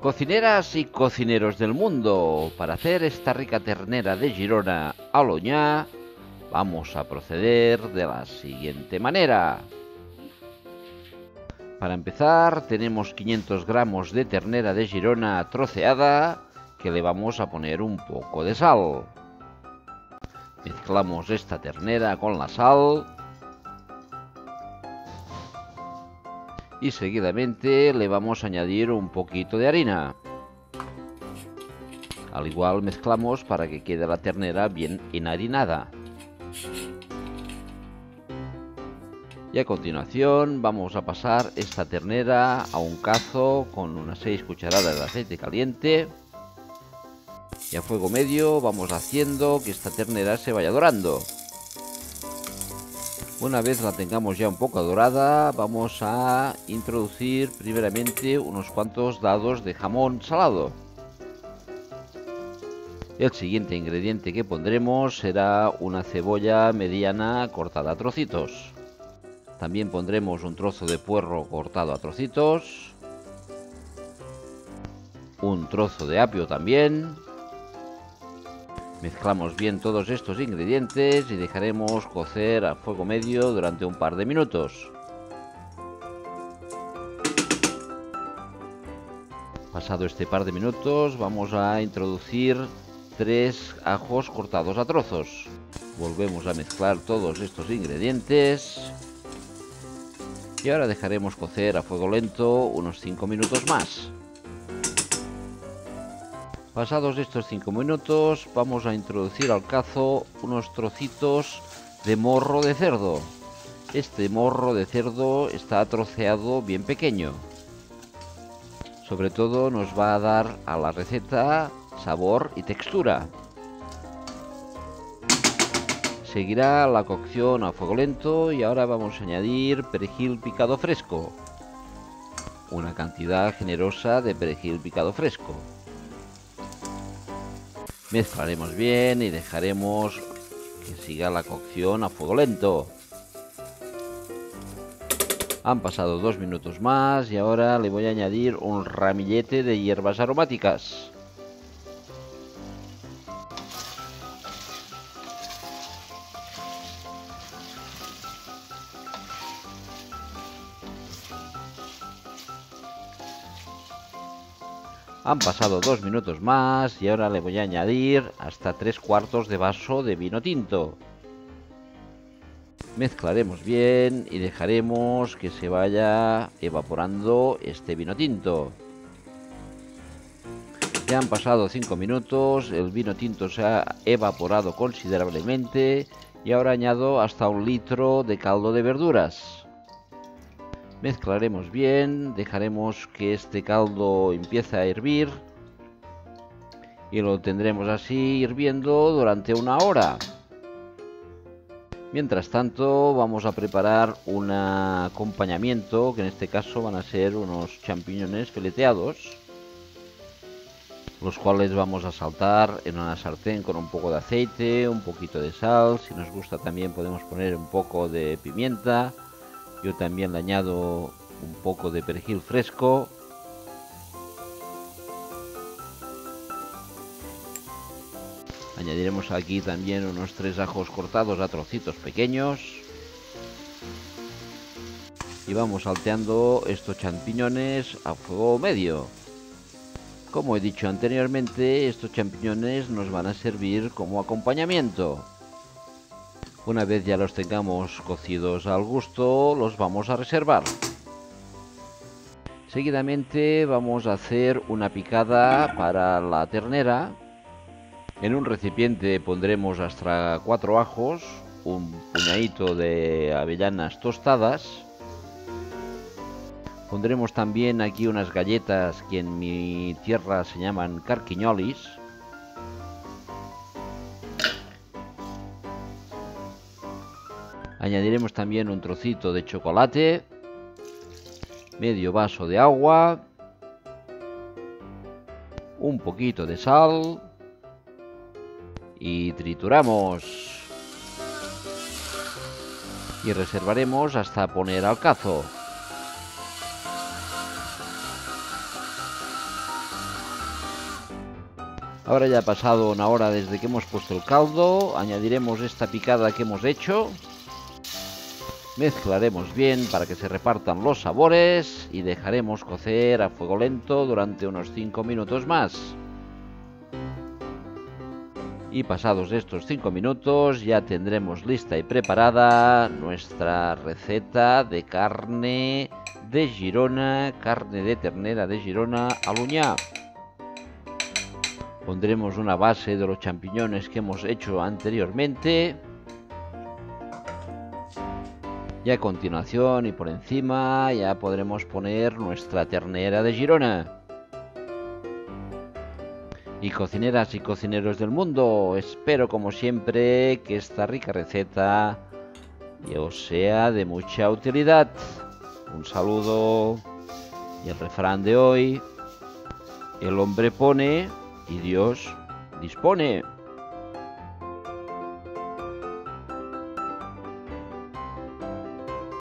Cocineras y cocineros del mundo, para hacer esta rica ternera de Girona a l'Onyar, vamos a proceder de la siguiente manera. Para empezar, tenemos 500 gramos de ternera de Girona troceada, que le vamos a poner un poco de sal. Mezclamos esta ternera con la sal y seguidamente le vamos a añadir un poquito de harina. Al igual mezclamos para que quede la ternera bien enharinada. Y a continuación vamos a pasar esta ternera a un cazo con unas 6 cucharadas de aceite caliente. Y a fuego medio vamos haciendo que esta ternera se vaya dorando. Una vez la tengamos ya un poco dorada, vamos a introducir primeramente unos cuantos dados de jamón salado. El siguiente ingrediente que pondremos será una cebolla mediana cortada a trocitos. También pondremos un trozo de puerro cortado a trocitos, un trozo de apio también. Mezclamos bien todos estos ingredientes y dejaremos cocer a fuego medio durante un par de minutos. Pasado este par de minutos vamos a introducir 3 ajos cortados a trozos. Volvemos a mezclar todos estos ingredientes y ahora dejaremos cocer a fuego lento unos 5 minutos más. Pasados estos 5 minutos vamos a introducir al cazo unos trocitos de morro de cerdo. Este morro de cerdo está troceado bien pequeño. Sobre todo nos va a dar a la receta sabor y textura. Seguirá la cocción a fuego lento y ahora vamos a añadir perejil picado fresco. Una cantidad generosa de perejil picado fresco. Mezclaremos bien y dejaremos que siga la cocción a fuego lento. Han pasado 2 minutos más y ahora le voy a añadir un ramillete de hierbas aromáticas. Han pasado 2 minutos más y ahora le voy a añadir hasta 3/4 de vaso de vino tinto. Mezclaremos bien y dejaremos que se vaya evaporando este vino tinto. Ya han pasado 5 minutos, el vino tinto se ha evaporado considerablemente y ahora añado hasta 1 litro de caldo de verduras. Mezclaremos bien, dejaremos que este caldo empiece a hervir y lo tendremos así hirviendo durante 1 hora. Mientras tanto vamos a preparar un acompañamiento, que en este caso van a ser unos champiñones fileteados, los cuales vamos a saltar en una sartén con un poco de aceite, un poquito de sal. Si nos gusta también podemos poner un poco de pimienta. Yo también le añado un poco de perejil fresco. Añadiremos aquí también unos 3 ajos cortados a trocitos pequeños. Y vamos salteando estos champiñones a fuego medio. Como he dicho anteriormente, estos champiñones nos van a servir como acompañamiento. Una vez ya los tengamos cocidos al gusto, los vamos a reservar. Seguidamente vamos a hacer una picada para la ternera. En un recipiente pondremos hasta 4 ajos, un puñadito de avellanas tostadas. Pondremos también aquí unas galletas que en mi tierra se llaman carquiñolis. Añadiremos también un trocito de chocolate, medio vaso de agua, un poquito de sal y trituramos. Y reservaremos hasta poner al cazo. Ahora ya ha pasado una hora desde que hemos puesto el caldo. Añadiremos esta picada que hemos hecho. Mezclaremos bien para que se repartan los sabores y dejaremos cocer a fuego lento durante unos 5 minutos más. Y pasados estos 5 minutos ya tendremos lista y preparada nuestra receta de carne de Girona, carne de ternera de Girona al uñá. Pondremos una base de los champiñones que hemos hecho anteriormente. Y a continuación y por encima ya podremos poner nuestra ternera de Girona. Y cocineras y cocineros del mundo, espero como siempre que esta rica receta os sea de mucha utilidad. Un saludo. Y el refrán de hoy: el hombre pone y Dios dispone.